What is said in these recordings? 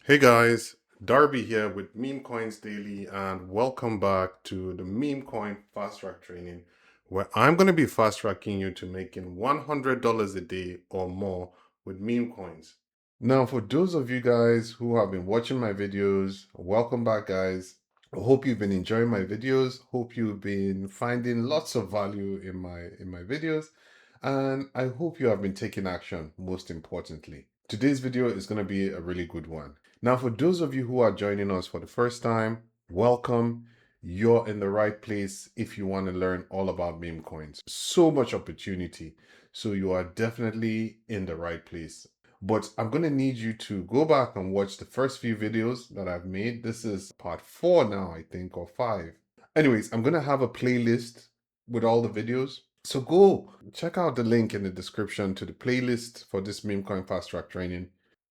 Hey guys, Darby here with Meme Coins Daily, and welcome back to the Meme Coin Fast Track Training, where I'm going to be fast tracking you to making $100 a day or more with meme coins. Now, for those of you guys who have been watching my videos, welcome back, guys. I hope you've been enjoying my videos. Hope you've been finding lots of value in my videos, and I hope you have been taking action, most importantly. Today's video is going to be a really good one. Now, for those of you who are joining us for the first time, welcome. You're in the right place if you want to learn all about meme coins. So much opportunity. So you are definitely in the right place. But I'm going to need you to go back and watch the first few videos that I've made. This is part 4 now, I think, or 5. Anyways, I'm going to have a playlist with all the videos. So go check out the link in the description to the playlist for this meme coin fast track training.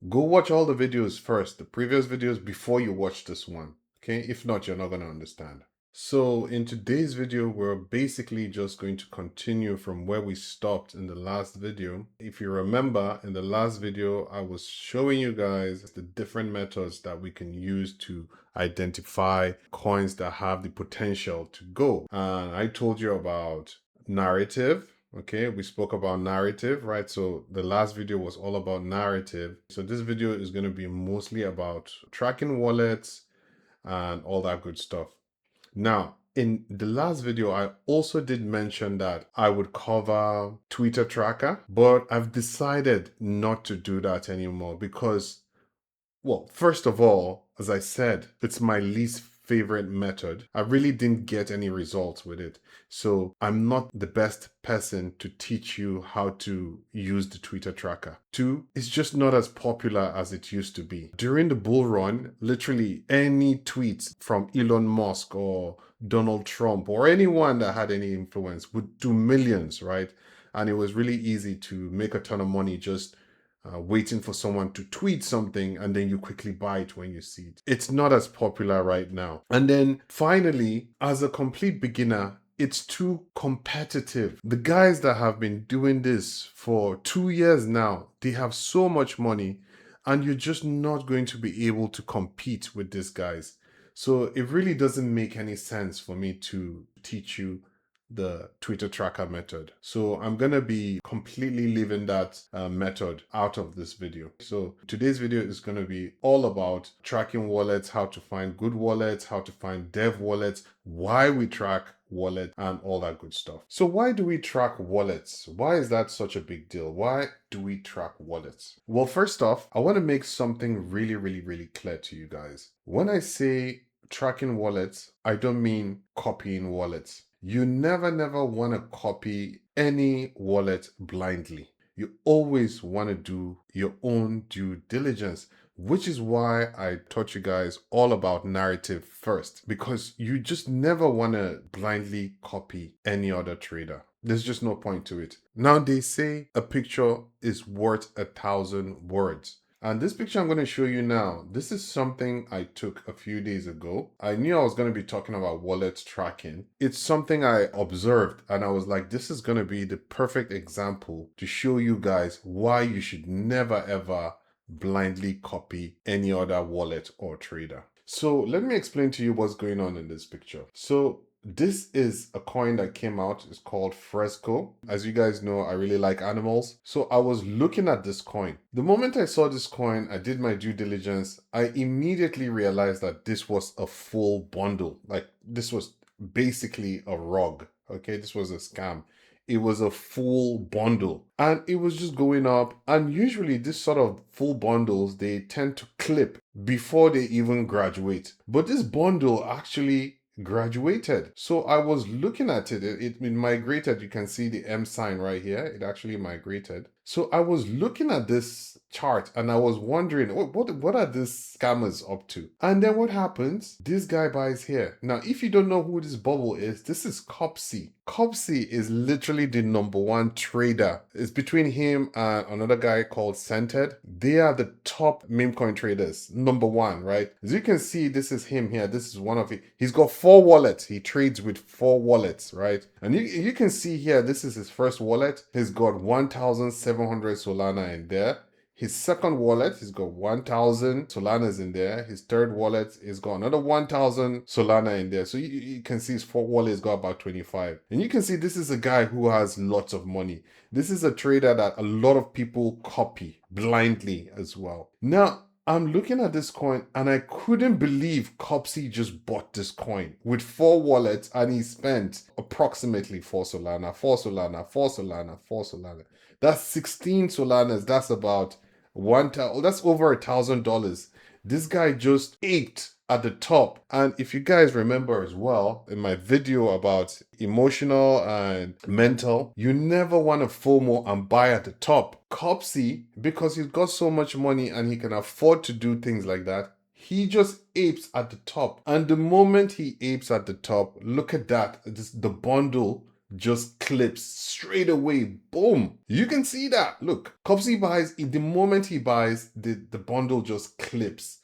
Go watch all the videos first, the previous videos, before you watch this one. Okay, if not, you're not going to understand. So in today's video, we're basically just going to continue from where we stopped in the last video. If you remember, in the last video, I was showing you guys the different methods that we can use to identify coins that have the potential to go. And I told you about narrative. Okay, we spoke about narrative, right? So the last video was all about narrative. So this video is going to be mostly about tracking wallets and all that good stuff. Now, in the last video, I also did mention that I would cover Twitter tracker, but I've decided not to do that anymore because, well, first of all, as I said, it's my least favorite method. I really didn't get any results with it. So I'm not the best person to teach you how to use the Twitter tracker. 2, it's just not as popular as it used to be. During the bull run, literally any tweets from Elon Musk or Donald Trump or anyone that had any influence would do millions, right? And it was really easy to make a ton of money just waiting for someone to tweet something and then you quickly buy it when you see it. It's not as popular right now. And then finally, as a complete beginner, it's too competitive. The guys that have been doing this for 2 years now, they have so much money and you're just not going to be able to compete with these guys. So it really doesn't make any sense for me to teach you the Twitter tracker method. So I'm going to be completely leaving that method out of this video. So today's video is going to be all about tracking wallets, how to find good wallets, how to find dev wallets, why we track wallet and all that good stuff. So why do we track wallets? Why is that such a big deal? Why do we track wallets? Well, first off, I want to make something really clear to you guys. When I say tracking wallets, I don't mean copying wallets. You never want to copy any wallet blindly. You always want to do your own due diligence, which is why I taught you guys all about narrative first, because you just never want to blindly copy any other trader. There's just no point to it. Now, they say a picture is worth 1,000 words. And this picture I'm going to show you now, this is something I took a few days ago. I knew I was going to be talking about wallet tracking. It's something I observed and I was like, this is going to be the perfect example to show you guys why you should never ever blindly copy any other wallet or trader. So let me explain to you what's going on in this picture. So this is a coin that came out. It's called Fresco. As you guys know, I really like animals. So I was looking at this coin. The moment I saw this coin, I did my due diligence. I immediately realized that this was a full bundle. Like this was basically a rug. Okay, this was a scam. It was a full bundle and it was just going up. And usually this sort of full bundles, they tend to clip before they even graduate. But this bundle actually graduated. So I was looking at it. It migrated. You can see the M sign right here. It actually migrated. So I was looking at this chart and I was wondering, what are these scammers up to? And then what happens? This guy buys here. Now, if you don't know who this bubble is, this is Copsy. Copsy is literally the #1 trader. It's between him and another guy called Cented. They are the top meme coin traders, #1, right? As you can see, this is him here. This is one of it. He's got 4 wallets. He trades with 4 wallets, right? And you can see here, this is his first wallet. He's got 1,700 Solana in there. His second wallet, he's got 1,000 Solanas in there. His third wallet, he's got another 1,000 Solana in there. So you can see his fourth wallet has got about 25. And you can see this is a guy who has lots of money. This is a trader that a lot of people copy blindly as well. Now, I'm looking at this coin and I couldn't believe Copsy just bought this coin with 4 wallets and he spent approximately 4 Solana, 4 Solana, 4 Solana, 4 Solana. That's 16 Solanas. That's about that's over $1,000. This guy just ate at the top. And if you guys remember as well, in my video about emotional and mental, you never want to FOMO and buy at the top. Copsy, because he's got so much money and he can afford to do things like that, he just apes at the top. And the moment he apes at the top, look at that. The bundle just clips straight away. Boom. You can see that. Look, Copsy buys, the moment he buys, the bundle just clips.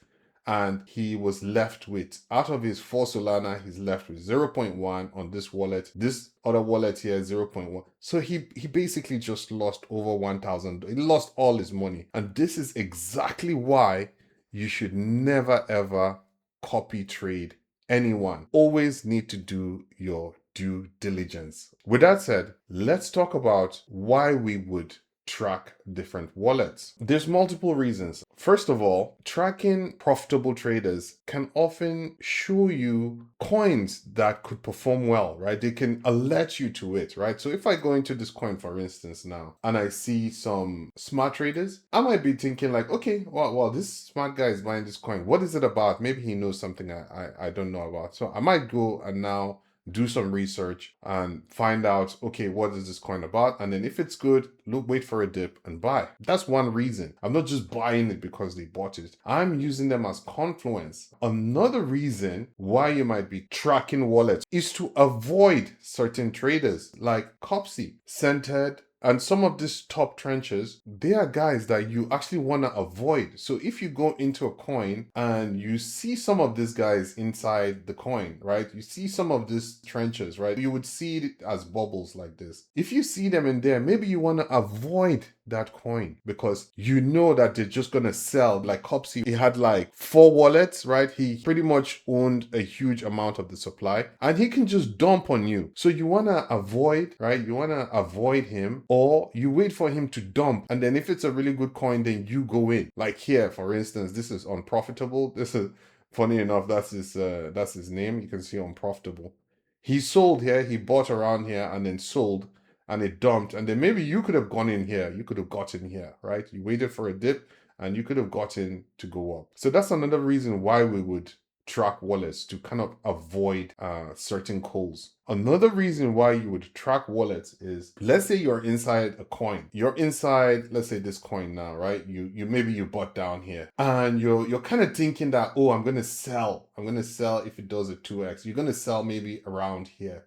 And he was left with, out of his 4 Solana, he's left with 0.1 on this wallet. This other wallet here, 0.1. So he basically just lost over 1,000. He lost all his money. And this is exactly why you should never ever copy trade anyone. Always need to do your due diligence. With that said, let's talk about why we would track different wallets. There's multiple reasons. First of all, tracking profitable traders can often show you coins that could perform well, right? They can alert you to it, right? So if I go into this coin, for instance, now, and I see some smart traders, I might be thinking like, okay, well, this smart guy is buying this coin. What is it about? Maybe he knows something I don't know about. So I might go and now do some research and find out, okay, what is this coin about? And then if it's good, wait for a dip and buy. That's one reason. I'm not just buying it because they bought it. I'm using them as confluence. Another reason why you might be tracking wallets is to avoid certain traders like Copsy, Centered, and some of these top trenches, they are guys that you actually want to avoid. So if you go into a coin and you see some of these guys inside the coin, right? You see some of these trenches, right? You would see it as bubbles like this. If you see them in there, maybe you want to avoid that coin because you know that they're just going to sell. Like Copsy, he had like 4 wallets, right? He pretty much owned a huge amount of the supply and he can just dump on you. So you want to avoid, right? You want to avoid him, or you wait for him to dump. And then if it's a really good coin, then you go in. Like here, for instance, this is unprofitable. This is funny enough. That's his name. You can see unprofitable. He sold here, he bought around here and then sold and it dumped. And then maybe you could have gone in here. You could have gotten here, right? You waited for a dip and you could have gotten to go up. So that's another reason why we would track wallets, to kind of avoid certain calls. Another reason why you would track wallets is, let's say you're inside a coin. You're inside, let's say this coin now, right? You maybe you bought down here and you're kind of thinking that, oh, I'm gonna sell if it does a 2x. You're gonna sell maybe around here.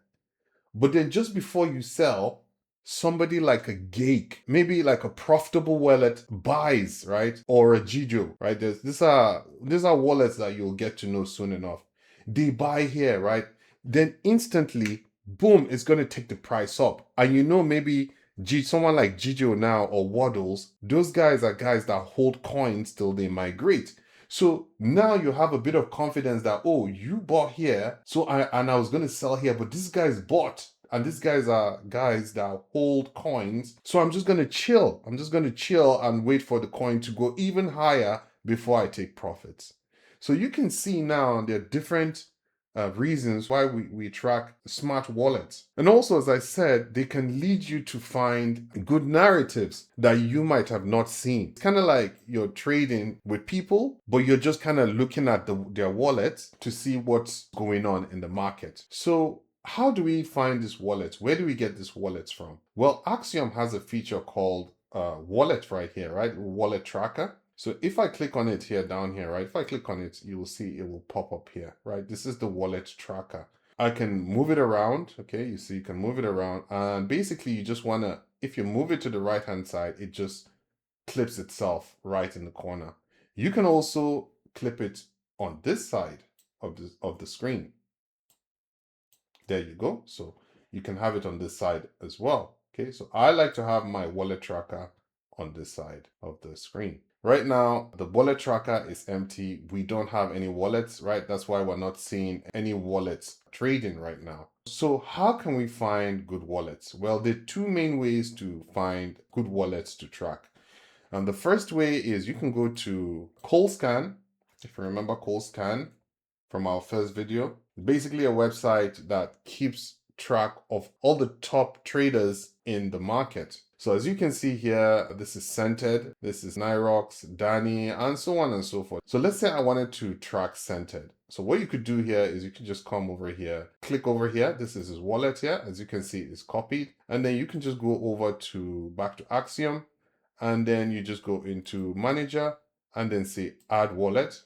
But then just before you sell, somebody like a Gake, maybe like a profitable wallet, buys, right? Or a Jijo, right? These are wallets that you'll get to know soon enough. They buy here, right? Then instantly, boom, it's going to take the price up. And you know, maybe someone like Jijo now or Waddles, those guys are guys that hold coins till they migrate. So now you have a bit of confidence that, oh, you bought here, so I was going to sell here, but these guys bought. And these guys are guys that hold coins. So I'm just going to chill. I'm just going to chill and wait for the coin to go even higher before I take profits. So you can see now there are different reasons why we track smart wallets. And also, as I said, they can lead you to find good narratives that you might have not seen. It's kind of like you're trading with people, but you're just kind of looking at their wallets to see what's going on in the market. So how do we find these wallets? Where do we get these wallets from? Well, Axiom has a feature called wallet right here, right? Wallet tracker. So if I click on it here, down here, right? If I click on it, you will see it will pop up here, right? This is the wallet tracker. I can move it around, okay? You see, you can move it around. And basically, you just want to, if you move it to the right-hand side, it just clips itself right in the corner. You can also clip it on this side of the screen. There you go. So you can have it on this side as well. Okay, so I like to have my wallet tracker on this side of the screen. Right now, the wallet tracker is empty. We don't have any wallets, right? That's why we're not seeing any wallets trading right now. So how can we find good wallets? Well, there are two main ways to find good wallets to track. And the first way is you can go to ColdScan. If you remember ColdScan from our first video, basically a website that keeps track of all the top traders in the market. So as you can see here, this is Centered, this is Nyrox, Danny, and so on and so forth. So let's say I wanted to track Centered. So what you could do here is you can just come over here, click over here. This is his wallet here. As you can see, it's copied. And then you can just go over to back to Axiom. And then you just go into Manager and then say Add Wallet.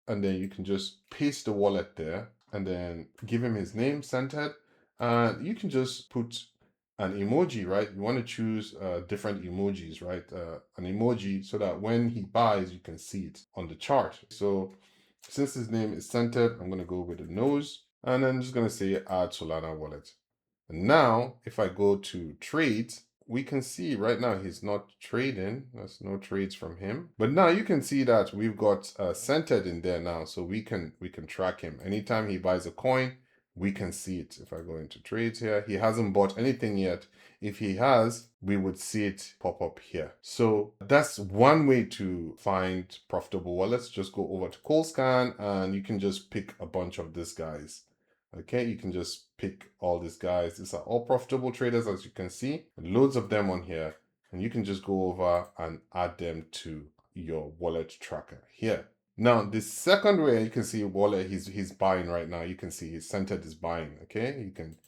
And then you can just paste the wallet there and then give him his name, Centered. And you can just put an emoji, right? You want to choose different emojis, right? An emoji so that when he buys, you can see it on the chart. So since his name is Centered, I'm going to go with a nose and then I'm just going to say add Solana wallet. And now if I go to trades, we can see right now he's not trading. There's no trades from him. But now you can see that we've got Centered in there now. So we can track him. Anytime he buys a coin, we can see it. If I go into trades here, he hasn't bought anything yet. If he has, we would see it pop up here. So that's one way to find profitable wallets. Just go over to ColdScan and you can just pick a bunch of these guys. Okay, you can just pick all these guys. These are all profitable traders, as you can see. Loads of them on here. And you can just go over and add them to your wallet tracker here. Now, the second way, you can see wallet, he's buying right now. You can see he's Centered is buying, okay? You can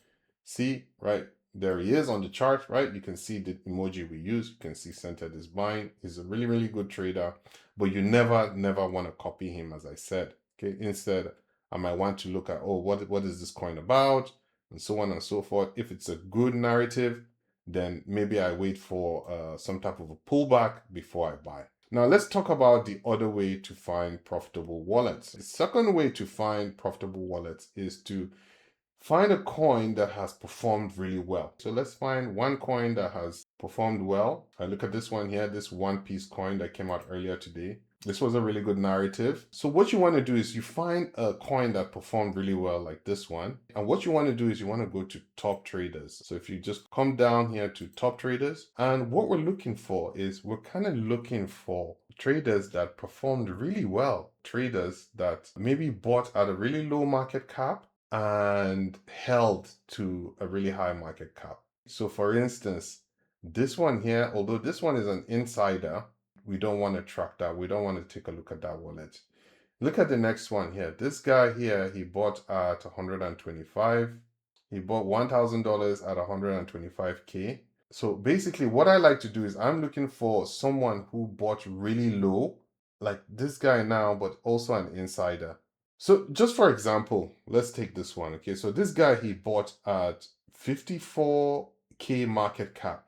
see, right? There he is on the chart, right? You can see the emoji we use. You can see Centered is buying. He's a really, really good trader, but you never want to copy him, as I said, okay? Instead, I might want to look at, oh, what is this coin about? And so on and so forth. If it's a good narrative, then maybe I wait for some type of a pullback before I buy. Now let's talk about the other way to find profitable wallets. The second way to find profitable wallets is to find a coin that has performed really well. So let's find one coin that has performed well. I look at this one here, this One Piece coin that came out earlier today. This was a really good narrative. So what you want to do is you find a coin that performed really well like this one. And what you want to do is you want to go to top traders. So if you just come down here to top traders, and what we're looking for is we're kind of looking for traders that performed really well. Traders that maybe bought at a really low market cap and held to a really high market cap. So for instance, this one here, although this one is an insider, we don't want to track that. We don't want to take a look at that wallet. Look at the next one here. This guy here, he bought at 125. He bought $1,000 at 125K. So basically what I like to do is I'm looking for someone who bought really low, like this guy now, but also an insider. So just for example, let's take this one. Okay, so this guy, he bought at 54K market cap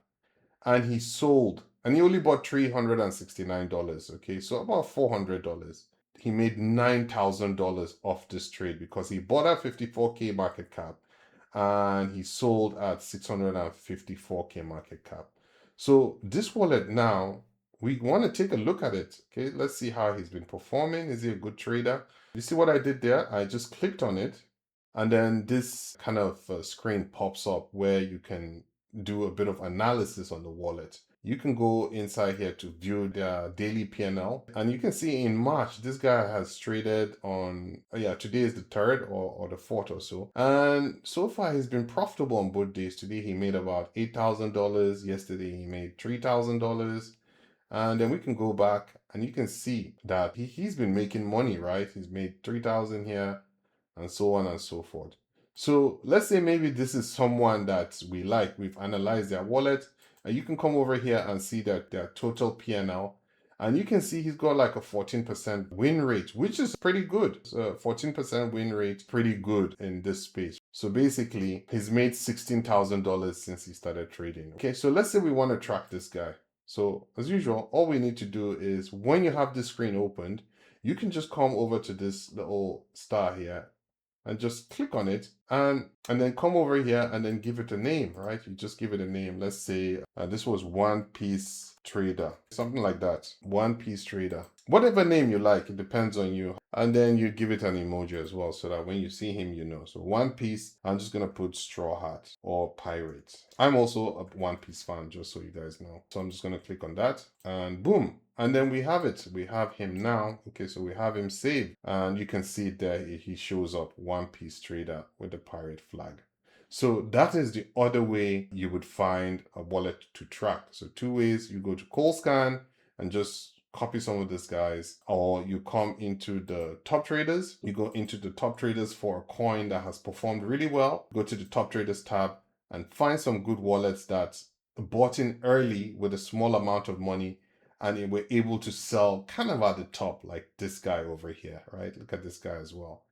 and he sold and he only bought $369. Okay, so about $400. He made $9,000 off this trade because he bought at 54K market cap and he sold at 654K market cap. So this wallet now, we want to take a look at it. Okay, let's see how he's been performing. Is he a good trader? You see what I did there? I just clicked on it and then this kind of screen pops up where you can do a bit of analysis on the wallet. You can go inside here to view their daily P&L and you can see in March this guy has traded on today is the 3rd or the 4th or so, and so far he's been profitable on both days. Today he made about $8,000. Yesterday he made $3,000. And then we can go back and you can see that he's been making money, right? He's made 3,000 here and so on and so forth. So let's say maybe this is someone that we like. We've analyzed their wallet and you can come over here and see that their total P&L. And you can see he's got like a 14% win rate, which is pretty good. So 14% win rate, pretty good in this space. So basically he's made $16,000 since he started trading. Okay, so let's say we want to track this guy. So as usual, all we need to do is when you have this screen opened, you can just come over to this little star here and just click on it, and then come over here and then give it a name, right? You just give it a name. Let's say this was One Piece Trader, something like that. One Piece Trader, whatever name you like, it depends on you. And then you give it an emoji as well, so that when you see him, you know. So One Piece, I'm just gonna put Straw Hat or Pirate. I'm also a One Piece fan, just so you guys know. So I'm just gonna click on that, and boom. And then we have it. We have him now. Okay, so we have him saved. And you can see there he shows up, One Piece Trader with the pirate flag. So that is the other way you would find a wallet to track. So two ways: you go to ColdScan and just copy some of these guys, or you come into the top traders. You go into the top traders for a coin that has performed really well. Go to the top traders tab and find some good wallets that bought in early with a small amount of money, and they were able to sell kind of at the top, like this guy over here, right? Look at this guy as well.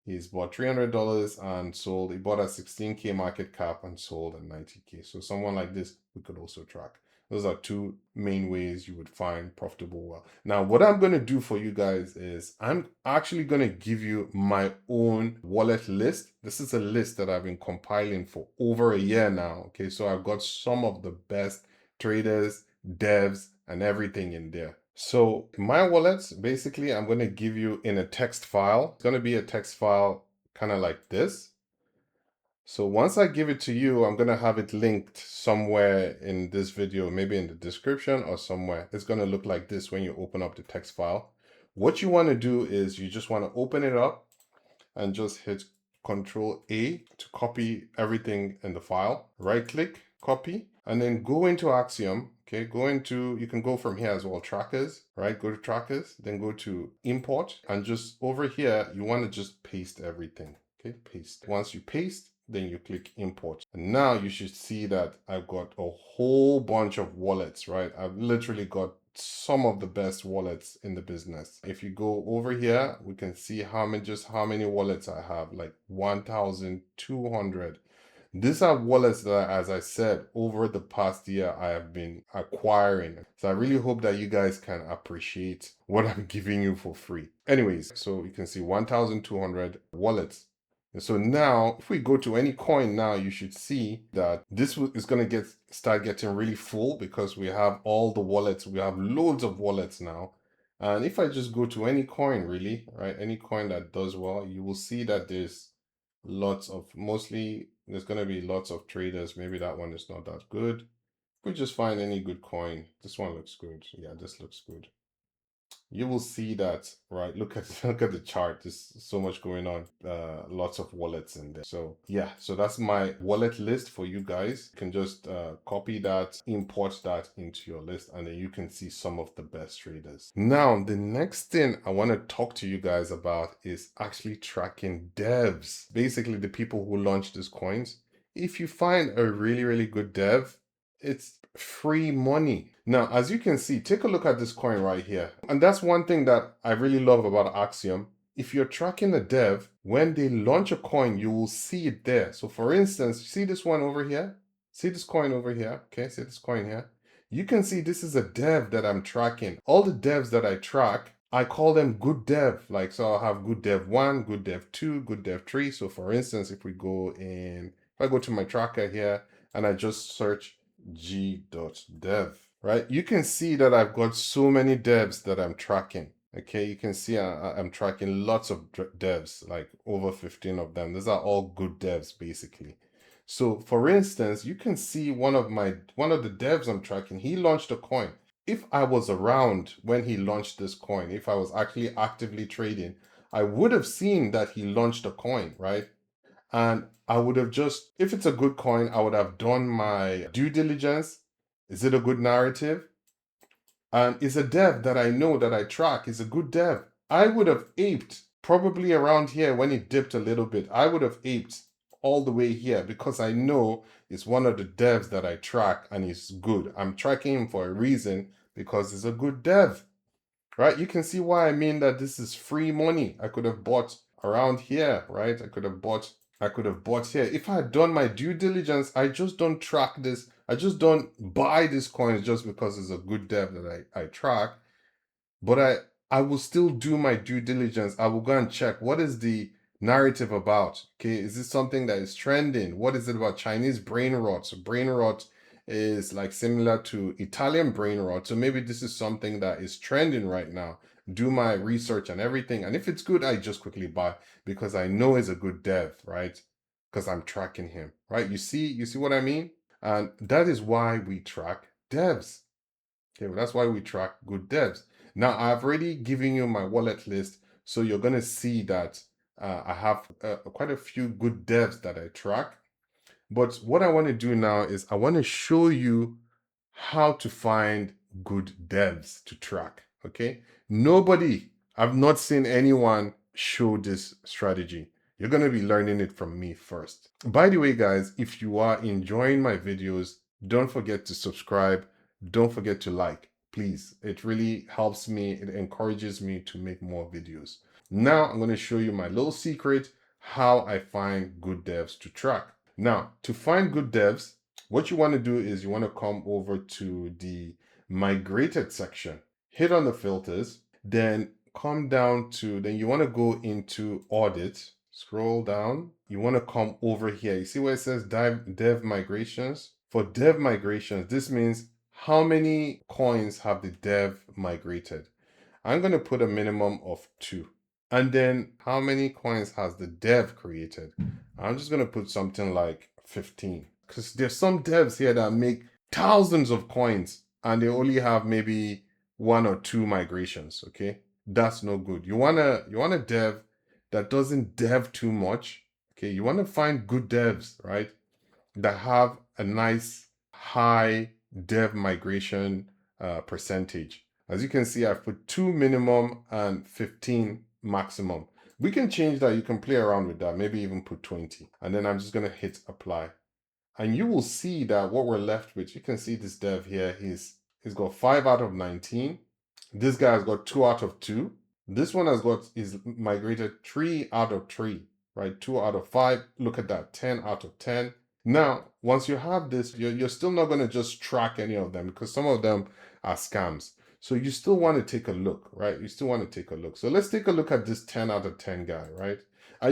He's bought $300 and sold. He bought at 16K market cap and sold at 90K. So someone like this, we could also track. Those are two main ways you would find profitable wealth. Now, what I'm going to do for you guys is I'm actually going to give you my own wallet list. This is a list that I've been compiling for over a year now. Okay, so I've got some of the best traders, devs, and everything in there. So my wallet, basically, I'm going to give you in a text file. It's going to be a text file kind of like this. So once I give it to you, I'm going to have it linked somewhere in this video, maybe in the description or somewhere. It's going to look like this when you open up the text file. What you want to do is you just want to open it up and just hit Control A to copy everything in the file. Right click, copy, and then go into Axiom. Okay, you can go from here as well, trackers, right? Go to trackers, then go to import, and just over here, you want to just paste everything. Okay, paste. Once you paste, then you click import. And now you should see that I've got a whole bunch of wallets, right? I've literally got some of the best wallets in the business. If you go over here, we can see how many wallets I have, like 1,200. These are wallets that, as I said, over the past year, I have been acquiring. So I really hope that you guys can appreciate what I'm giving you for free. Anyways, so you can see 1,200 wallets. And so now, if we go to any coin now, you should see that this is going to start getting really full because we have all the wallets. We have loads of wallets now. And if I just go to any coin, really, right, any coin that does well, you will see that there's there's going to be lots of traders. Maybe that one is not that good. If we just find any good coin, this one looks good. Yeah, this looks good. You will see that, right? Look at the chart. There's so much going on. Lots of wallets in there. So yeah, so that's my wallet list for you guys. You can just copy that, import that into your list, and then you can see some of the best traders. Now, the next thing I want to talk to you guys about is actually tracking devs. Basically, the people who launch these coins. If you find a really, really good dev, it's free money. Now, as you can see, take a look at this coin right here. And that's one thing that I really love about Axiom. If you're tracking a dev, when they launch a coin, you will see it there. So for instance, see this one over here? See this coin over here? Okay, see this coin here? You can see this is a dev that I'm tracking. All the devs that I track, I call them good dev. Like, so I'll have good dev 1, good dev 2, good dev 3. So for instance, if I go to my tracker here and I just search g.dev, right? You can see that I've got so many devs that I'm tracking. Okay, you can see I'm tracking lots of devs, like over 15 of them. These are all good devs, basically. So for instance, you can see one of the devs I'm tracking, he launched a coin. If I was around when he launched this coin, if I was actually actively trading, I would have seen that he launched a coin, right? And I would have just, if it's a good coin, I would have done my due diligence. Is it a good narrative? And is a dev that I know that I track, is a good dev. I would have aped probably around here when it dipped a little bit. I would have aped all the way here because I know it's one of the devs that I track and he's good. I'm tracking him for a reason because he's a good dev, right? You can see why I mean that this is free money. I could have bought around here, right? I could have bought here. If I had done my due diligence, I just don't track this. I just don't buy these coins just because it's a good dev that I track. But I will still do my due diligence. I will go and check what is the narrative about? Okay, is this something that is trending? What is it about? Chinese brain rot. So brain rot is like similar to Italian brain rot. So maybe this is something that is trending right now. Do my research and everything. And if it's good, I just quickly buy because I know it's a good dev, right? Because I'm tracking him, right? You see what I mean? And that is why we track devs. Okay, well, that's why we track good devs. Now, I've already given you my wallet list, so you're going to see that I have quite a few good devs that I track. But what I want to do now is I want to show you how to find good devs to track. Okay, I've not seen anyone show this strategy. You're going to be learning it from me first. By the way, guys, if you are enjoying my videos, don't forget to subscribe. Don't forget to like, please. It really helps me. It encourages me to make more videos. Now I'm going to show you my little secret, how I find good devs to track. Now, to find good devs, what you want to do is you want to come over to the migrated section, hit on the filters, then come down to, then you want to go into audit, scroll down. You want to come over here. You see where it says dev migrations? For dev migrations, this means how many coins have the dev migrated. I'm going to put a minimum of 2. And then how many coins has the dev created? I'm just going to put something like 15. Because there's some devs here that make thousands of coins and they only have maybe 1 or 2 migrations, okay? That's no good. You want a dev that doesn't dev too much, okay? You want to find good devs, right? That have a nice high dev migration percentage. As you can see, I've put 2 minimum and 15 maximum. We can change that. You can play around with that. Maybe even put 20. And then I'm just going to hit apply. And you will see that what we're left with, you can see this dev here, he's got 5 out of 19. This guy has got 2 out of 2. This one is migrated 3 out of 3, right? 2 out of 5. Look at that, 10 out of 10. Now, once you have this, you're still not going to just track any of them because some of them are scams. So you still want to take a look, right? You still want to take a look. So let's take a look at this 10 out of 10 guy, right?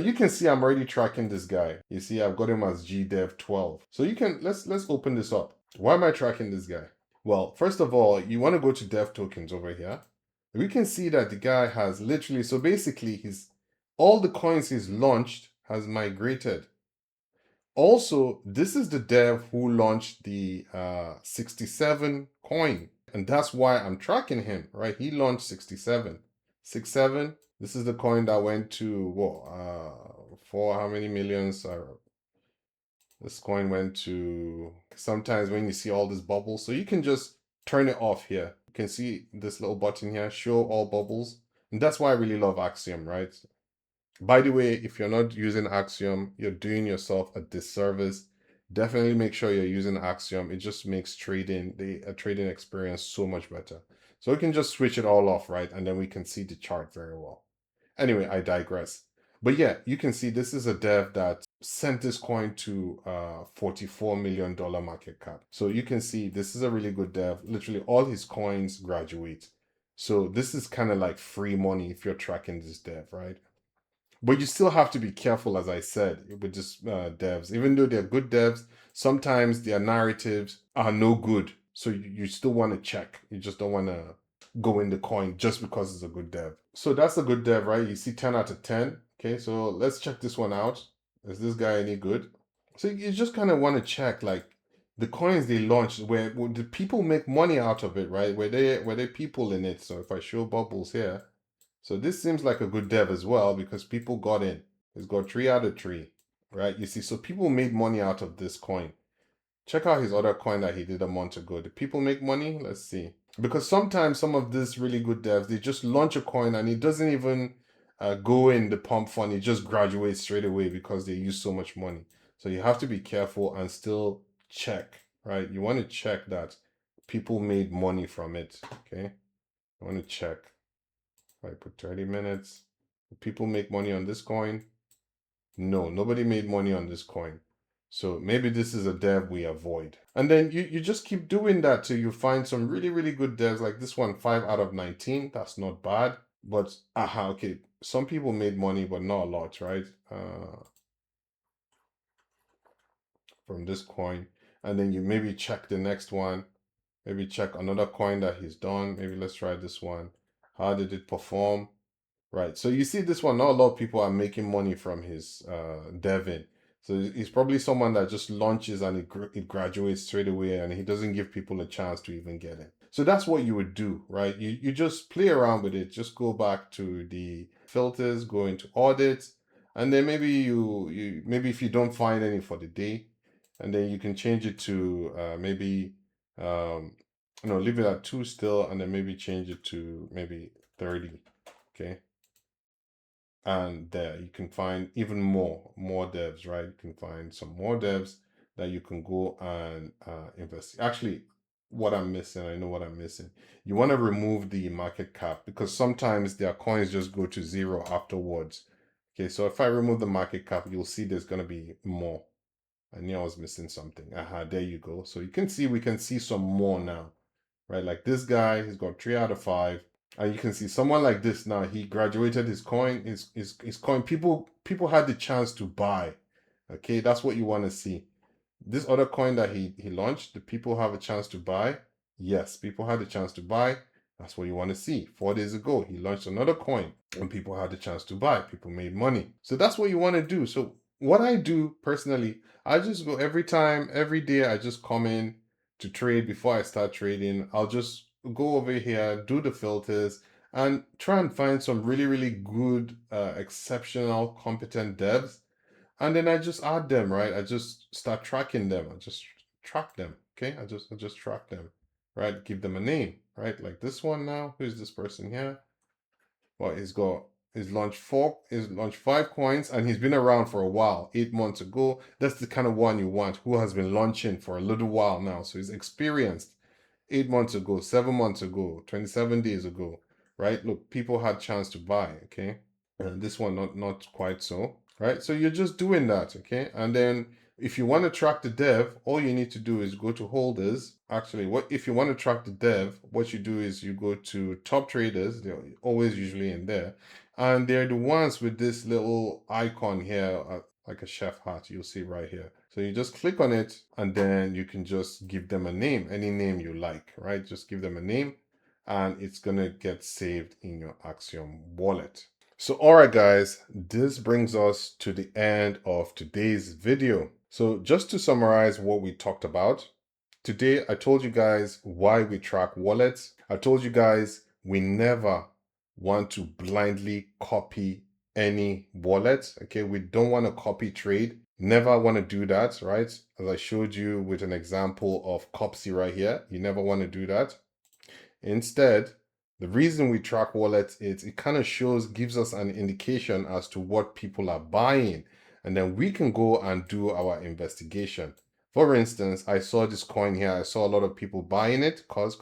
You can see I'm already tracking this guy. You see, I've got him as GDev12. So you can, let's open this up. Why am I tracking this guy? Well, first of all, you want to go to dev tokens over here. We can see that the guy has literally, so basically all the coins he's launched has migrated. Also, this is the dev who launched the 67 coin. And that's why I'm tracking him, right? He launched 67. 67. This is the coin that went to, what, for how many millions? This coin went to, sometimes when you see all these bubbles, so you can just turn it off here. You can see this little button here, show all bubbles. And that's why I really love Axiom, right? By the way, if you're not using Axiom, you're doing yourself a disservice. Definitely make sure you're using Axiom. It just makes trading, the trading experience so much better. So we can just switch it all off, right? And then we can see the chart very well. Anyway, I digress. But yeah, you can see this is a dev that sent this coin to $44 million market cap. So you can see this is a really good dev. Literally all his coins graduate. So this is kind of like free money if you're tracking this dev, right? But you still have to be careful, as I said, with just devs. Even though they're good devs, sometimes their narratives are no good. So you still want to check. You just don't want to go in the coin just because it's a good dev. So that's a good dev, right? You see 10 out of 10. Okay, so let's check this one out. Is this guy any good? So you just kind of want to check, like, the coins they launched, where the people make money out of it, right? Were they people in it? So if I show bubbles here, so this seems like a good dev as well because people got in. It's got 3 out of 3, right? You see, so people made money out of this coin. Check out his other coin that he did a month ago. Did people make money? Let's see. Because sometimes some of these really good devs, they just launch a coin and it doesn't even go in the pump fund. It just graduates straight away because they use so much money. So you have to be careful and still check, right? You want to check that people made money from it, okay? I want to check. I put 30 minutes. People make money on this coin? No, nobody made money on this coin. So maybe this is a dev we avoid. And then you just keep doing that till you find some really, really good devs like this one, 5 out of 19. That's not bad. But, okay. some people made money, but not a lot, right? From this coin. And then you maybe check the next one, maybe check another coin that he's done. Maybe let's try this one. How did it perform? Right. So you see this one, not a lot of people are making money from his deving. So he's probably someone that just launches and it graduates straight away and he doesn't give people a chance to even get in. So that's what you would do, right? You just play around with it. Just go back to the filters, go into audit, and then maybe you maybe if you don't find any for the day, and then you can change it to maybe leave it at 2 still, and then maybe change it to maybe 30. Okay, and there you can find even more devs, right? You can find some more devs that you can go and invest. Actually, what I'm missing, I know what I'm missing. You want to remove the market cap because sometimes their coins just go to zero afterwards. Okay, so if I remove the market cap, you'll see there's going to be more. I knew I was missing something. There you go. So you can see, we can see some more now, right? Like this guy, he's got 3 out of 5. And you can see someone like this now, he graduated his coin, his coin. People had the chance to buy. Okay, that's what you want to see. This other coin that he launched, the people have a chance to buy. Yes, people had the chance to buy. That's what you want to see. 4 days ago, he launched another coin and people had the chance to buy. People made money. So that's what you want to do. So what I do personally, I just go every day, I just come in to trade before I start trading. I'll just go over here, do the filters, and try and find some really, really good, exceptional, competent devs. And then I just add them, right? I just start tracking them. I just track them. Okay. I just track them, right? Give them a name, right? Like this one now. Who's this person here? Well, he's launched 5 coins and he's been around for a while, 8 months ago. That's the kind of one you want who has been launching for a little while now. So he's experienced 8 months ago, 7 months ago, 27 days ago, right? Look, people had chance to buy, okay? And this one, not quite so, right? So you're just doing that, okay? And then if you want to track the dev, all you need to do is go to holders. Actually, what if you want to track the dev, what you do is you go to top traders, they're always usually in there, and they're the ones with this little icon here, like a chef hat, you'll see right here. So you just click on it and then you can just give them a name, any name you like, right? Just give them a name and it's gonna get saved in your Axiom wallet. So all right guys, this brings us to the end of today's video. So just to summarize what we talked about, today I told you guys why we track wallets. I told you guys we never want to blindly copy any wallet. Okay, we don't want to copy trade. Never want to do that, right? As I showed you with an example of Copsy right here, you never want to do that. Instead, the reason we track wallets is it kind of gives us an indication as to what people are buying. And then we can go and do our investigation. For instance, I saw this coin here. I saw a lot of people buying it. Cause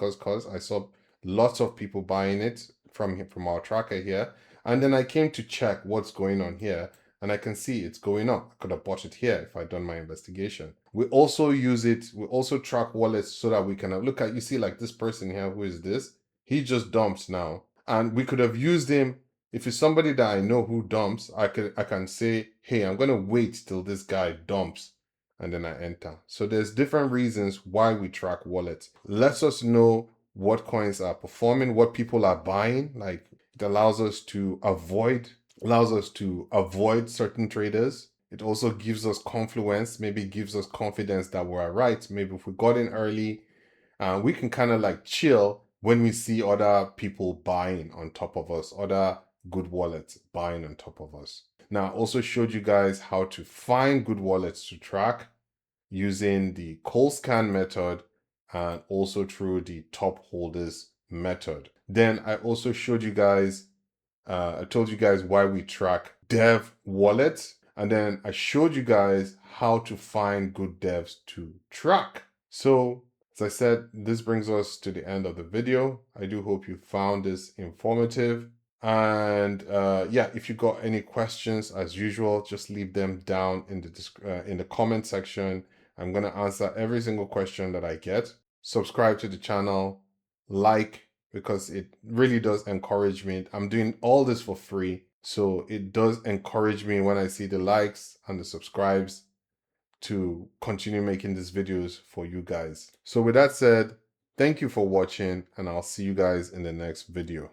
I saw lots of people buying it from our tracker here. And then I came to check what's going on here. And I can see it's going up. I could have bought it here if I'd done my investigation. We also we also track wallets so that we can look at, you see like this person here, who is this? He just dumps now. And we could have used him. If it's somebody that I know who dumps, I can say, hey, I'm going to wait till this guy dumps. And then I enter. So there's different reasons why we track wallets. Lets us know what coins are performing, what people are buying. Like it allows us to avoid certain traders. It also gives us confluence, maybe gives us confidence that we're right. Maybe if we got in early, we can kind of like chill when we see other people buying on top of us, other good wallets buying on top of us. Now, I also showed you guys how to find good wallets to track using the cold scan method and also through the top holders method. Then I also showed you guys, I told you guys why we track dev wallets. And then I showed you guys how to find good devs to track. So as I said, this brings us to the end of the video. I do hope you found this informative. And yeah, if you got any questions, as usual, just leave them down in the comment section. I'm going to answer every single question that I get. Subscribe to the channel, like, because it really does encourage me. I'm doing all this for free. So it does encourage me when I see the likes and the subscribes to continue making these videos for you guys. So with that said, thank you for watching, and I'll see you guys in the next video.